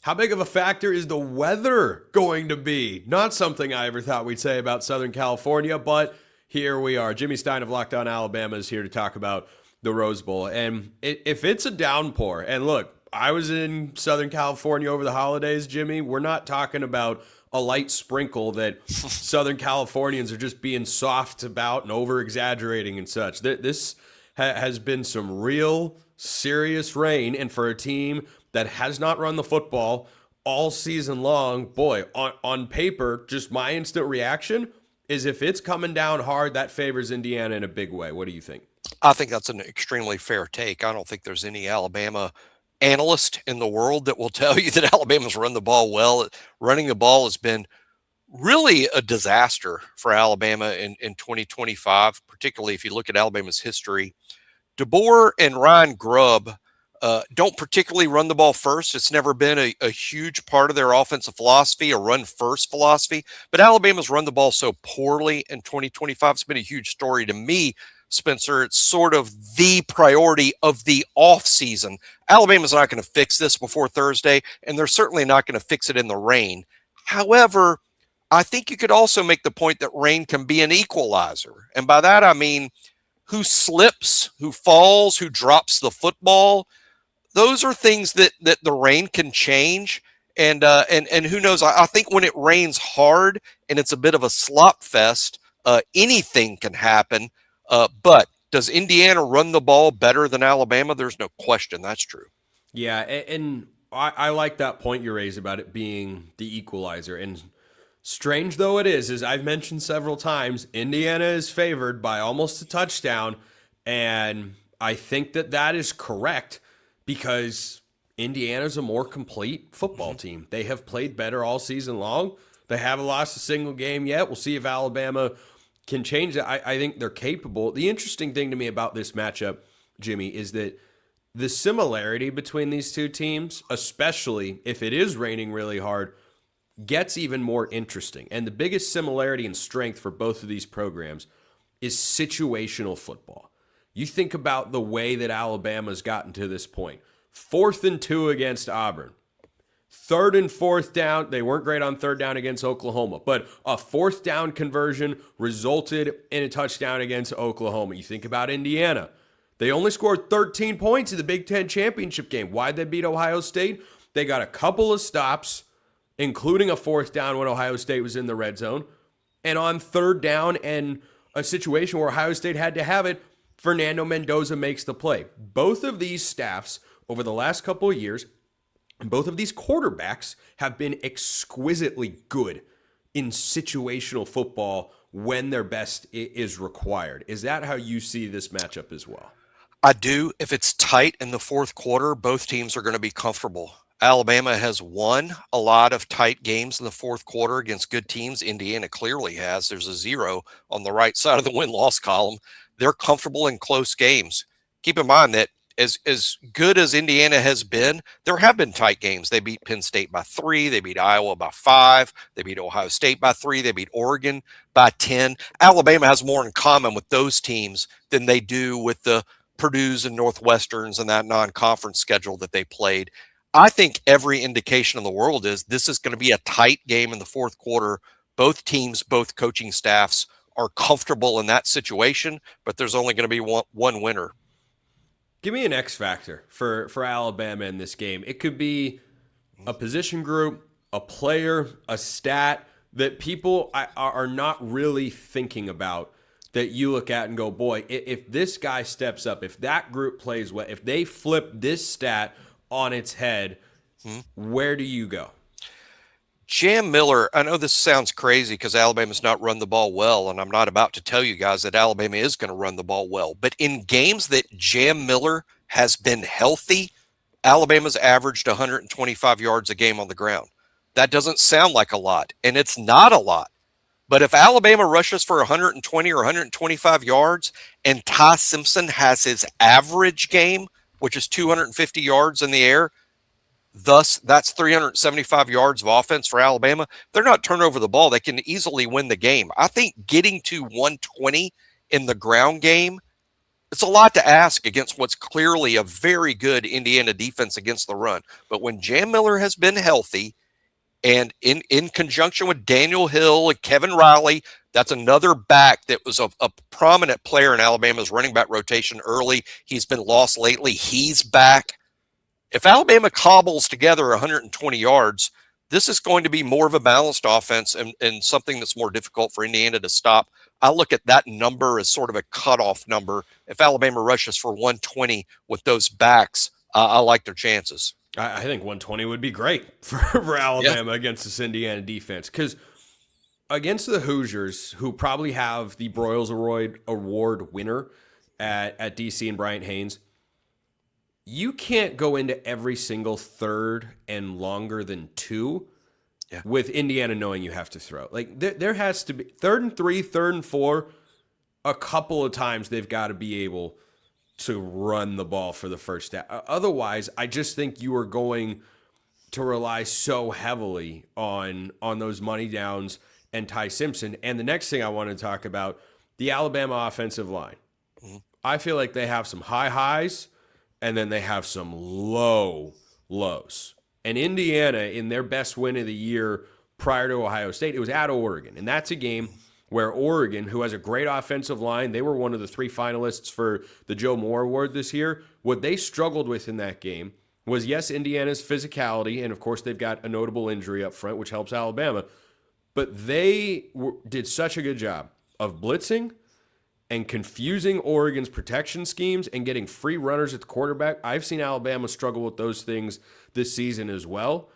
How big of a factor is the weather going to be? Not something I ever thought we'd say about Southern California, but here we are. Jimmy Stein of Locked On Alabama is here to talk about the Rose Bowl. And if it's a downpour, and look, I was in Southern California over the holidays, Jimmy. We're not talking about a light sprinkle that Southern Californians are just being soft about and over exaggerating and such. This has been some real serious rain. And for a team that has not run the football all season long, boy, on paper, just my instant reaction is if it's coming down hard, that favors Indiana in a big way. What do you think? I think that's an extremely fair take. I don't think there's any Alabama analyst in the world that will tell you that Alabama's run the ball well. Running the ball has been really a disaster for Alabama in 2025, particularly if you look at Alabama's history. DeBoer and Ryan Grubb don't particularly run the ball first. It's never been a huge part of their offensive philosophy, a run-first philosophy. But Alabama's run the ball so poorly in 2025. It's been a huge story to me, Spencer. It's sort of the priority of the offseason. Alabama's not going to fix this before Thursday, and they're certainly not going to fix it in the rain. However, I think you could also make the point that rain can be an equalizer. And by that, I mean who slips, who falls, who drops the football. Those are things that the rain can change. And who knows? I think when it rains hard and it's a bit of a slop fest, anything can happen. But does Indiana run the ball better than Alabama? There's no question. That's true. Yeah, and I like that point you raised about it being the equalizer. And strange though it is, as I've mentioned several times, Indiana is favored by almost a touchdown. And I think that is correct because Indiana's a more complete football team. They have played better all season long. They haven't lost a single game yet. We'll see if Alabama can change that. I think they're capable. The interesting thing to me about this matchup, Jimmy, is that the similarity between these two teams, especially if it is raining really hard, gets even more interesting. And the biggest similarity and strength for both of these programs is situational football. You think about the way that Alabama's gotten to this point. 4th and 2 against Auburn. 3rd and 4th down. They weren't great on 3rd down against Oklahoma, but a 4th down conversion resulted in a touchdown against Oklahoma. You think about Indiana. They only scored 13 points in the Big Ten championship game. Why'd they beat Ohio State? They got a couple of stops, including a 4th down when Ohio State was in the red zone. And on 3rd down and a situation where Ohio State had to have it, Fernando Mendoza makes the play. Both of these staffs over the last couple of years, and both of these quarterbacks have been exquisitely good in situational football when their best is required. Is that how you see this matchup as well? I do. If it's tight in the fourth quarter, both teams are going to be comfortable. Alabama has won a lot of tight games in the fourth quarter against good teams. Indiana clearly has. There's a 0 on the right side of the win-loss column. They're comfortable in close games. Keep in mind that as good as Indiana has been, there have been tight games. They beat Penn State by 3. They beat Iowa by 5. They beat Ohio State by 3. They beat Oregon by 10. Alabama has more in common with those teams than they do with the Purdue's and Northwesterns and that non-conference schedule that they played. I think every indication in the world is this is going to be a tight game in the fourth quarter. Both teams, both coaching staffs are comfortable in that situation, but there's only going to be one winner. Give me an X factor for Alabama in this game. It could be a position group, a player, a stat that people are not really thinking about that you look at and go, boy, if this guy steps up, if that group plays well, if they flip this stat on its head, where do you go? Jam Miller, I know this sounds crazy because Alabama's not run the ball well, and I'm not about to tell you guys that Alabama is going to run the ball well. But in games that Jam Miller has been healthy, Alabama's averaged 125 yards a game on the ground. That doesn't sound like a lot, and it's not a lot. But if Alabama rushes for 120 or 125 yards and Ty Simpson has his average game, which is 250 yards in the air, thus that's 375 yards of offense for Alabama, they're not turning over the ball. They can easily win the game. I think getting to 120 in the ground game It's a lot to ask against what's clearly a very good Indiana defense against the run. But when Jam Miller has been healthy, and in conjunction with Daniel Hill and Kevin Riley, that's another back that was a prominent player in Alabama's running back rotation early. He's been lost lately. He's back. If Alabama cobbles together 120 yards, this is going to be more of a balanced offense and something that's more difficult for Indiana to stop. I look at that number as sort of a cutoff number. If Alabama rushes for 120 with those backs, I like their chances. I think 120 would be great for Alabama against this Indiana defense, because against the Hoosiers, who probably have the Broyles Award winner at DC and Bryant Haynes, you can't go into every single third and longer than two with Indiana knowing you have to throw. Like there has to be 3rd and 3, 3rd and 4. A couple of times they've got to be able to run the ball for the first down. Otherwise, I just think you are going to rely so heavily on those money downs and Ty Simpson. And the next thing I want to talk about, the Alabama offensive line. Mm-hmm. I feel like they have some high highs and then they have some low lows. And Indiana, in their best win of the year prior to Ohio State, it was at Oregon. And that's a game where Oregon, who has a great offensive line, they were one of the 3 finalists for the Joe Moore Award this year. What they struggled with in that game was, yes, Indiana's physicality, and of course they've got a notable injury up front, which helps Alabama, but they did such a good job of blitzing and confusing Oregon's protection schemes and getting free runners at the quarterback. I've seen Alabama struggle with those things this season as well.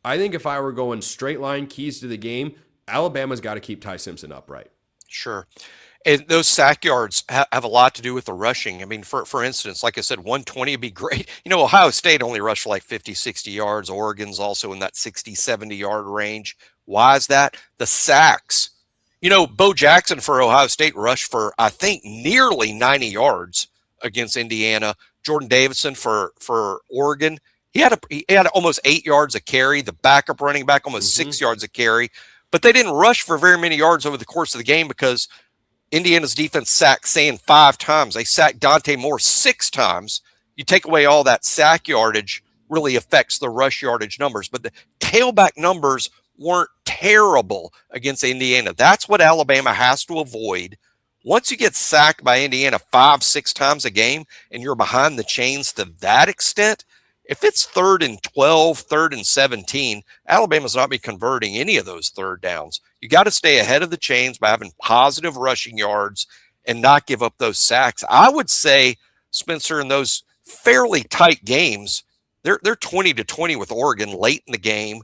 I think if I were going straight line keys to the game, Alabama's got to keep Ty Simpson upright. Sure. And those sack yards have a lot to do with the rushing. I mean, for instance, like I said, 120 would be great. You know, Ohio State only rushed for like 50, 60 yards. Oregon's also in that 60, 70-yard range. Why is that? The sacks. You know, Bo Jackson for Ohio State rushed for, I think, nearly 90 yards against Indiana. Jordan Davidson for Oregon, he had almost 8 yards a carry. The backup running back almost 6 yards a carry. But they didn't rush for very many yards over the course of the game because Indiana's defense sacked Sand 5 times. They sacked Dante Moore 6 times. You take away all that sack yardage, really affects the rush yardage numbers. But the tailback numbers weren't terrible against Indiana. That's what Alabama has to avoid. Once you get sacked by Indiana 5, 6 times a game and you're behind the chains to that extent, if it's 3rd and 12, 3rd and 17, Alabama's not be converting any of those third downs. You got to stay ahead of the chains by having positive rushing yards and not give up those sacks. I would say, Spencer, in those fairly tight games, they're 20-20 with Oregon late in the game.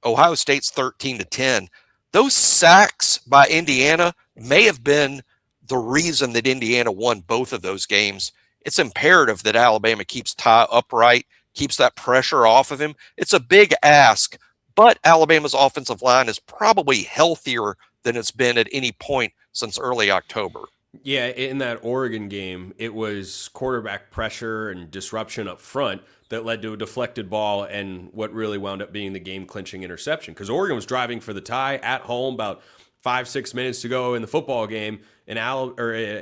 Ohio State's 13-10. Those sacks by Indiana may have been the reason that Indiana won both of those games. It's imperative that Alabama keeps Ty upright, keeps that pressure off of him. It's a big ask, but Alabama's offensive line is probably healthier than it's been at any point since early October. Yeah, in that Oregon game, it was quarterback pressure and disruption up front that led to a deflected ball and what really wound up being the game-clinching interception. Because Oregon was driving for the tie at home, about 5-6 minutes to go in the football game, and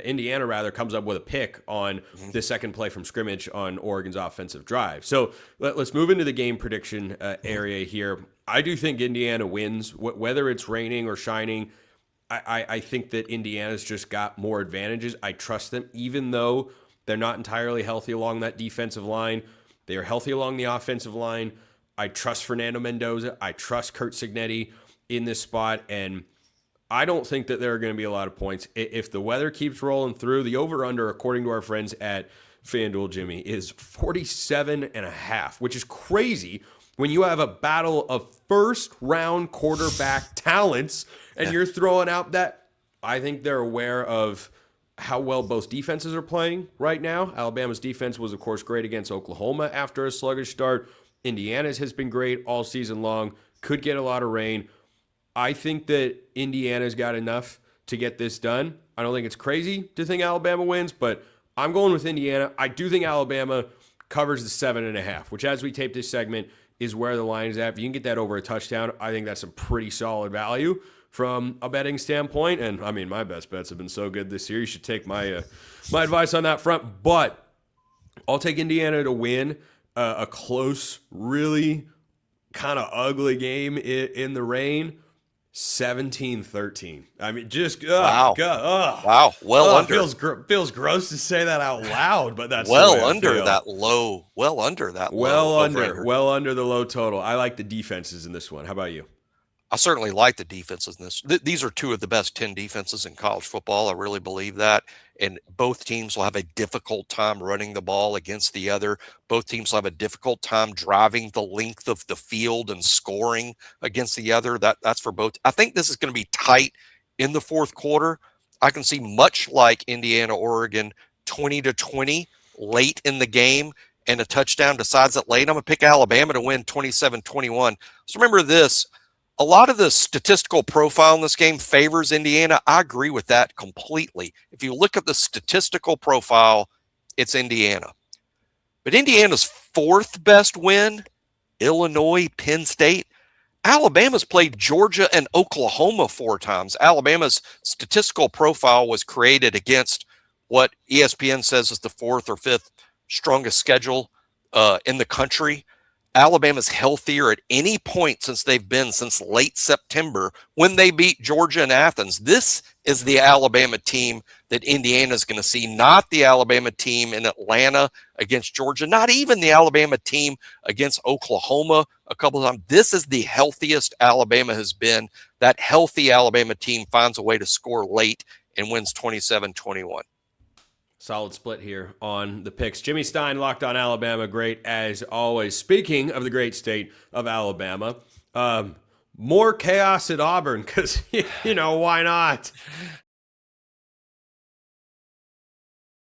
Indiana rather comes up with a pick on the second play from scrimmage on Oregon's offensive drive. So let's move into the game prediction area here. I do think Indiana wins, whether it's raining or shining. I think that Indiana's just got more advantages. I trust them, even though they're not entirely healthy along that defensive line. They are healthy along the offensive line. I trust Fernando Mendoza. I trust Curt Cignetti in this spot, and I don't think that there are going to be a lot of points. If the weather keeps rolling through, the over-under, according to our friends at FanDuel, Jimmy, is 47.5, which is crazy when you have a battle of first-round quarterback talents and you're throwing out that. I think they're aware of how well both defenses are playing right now. Alabama's defense was, of course, great against Oklahoma after a sluggish start. Indiana's has been great all season long. Could get a lot of rain. I think that Indiana's got enough to get this done. I don't think it's crazy to think Alabama wins, but I'm going with Indiana. I do think Alabama covers the 7.5, which, as we tape this segment, is where the line is at. If you can get that over a touchdown, I think that's a pretty solid value from a betting standpoint. And I mean, my best bets have been so good this year. You should take my my advice on that front. But I'll take Indiana to win a close, really kind of ugly game in the rain. 17-13. I mean, just Wow. God, Wow. Well under. Feels gross to say that out loud, but that's well the way I under feel. that low. Well under that Well low. under. Well under the low total. I like the defenses in this one. How about you? I certainly like the defenses in this. These are two of the best 10 defenses in college football. I really believe that. And both teams will have a difficult time running the ball against the other. Both teams will have a difficult time driving the length of the field and scoring against the other. That's for both. I think this is going to be tight in the fourth quarter. I can see much like Indiana, Oregon, 20-20 late in the game, and a touchdown decides it late. I'm going to pick Alabama to win 27-21. So remember this. A lot of the statistical profile in this game favors Indiana. I agree with that completely. If you look at the statistical profile, it's Indiana. But Indiana's fourth best win, Illinois, Penn State. Alabama's played Georgia and Oklahoma 4 times. Alabama's statistical profile was created against what ESPN says is the 4th or 5th strongest schedule in the country. Alabama's healthier at any point since late September when they beat Georgia and Athens. This is the Alabama team that Indiana is going to see, not the Alabama team in Atlanta against Georgia, not even the Alabama team against Oklahoma a couple of times. This is the healthiest Alabama has been. That healthy Alabama team finds a way to score late and wins 27-21. Solid split here on the picks. Jimmy Stein, Locked On Alabama, great as always. Speaking of the great state of Alabama, more chaos at Auburn because, why not?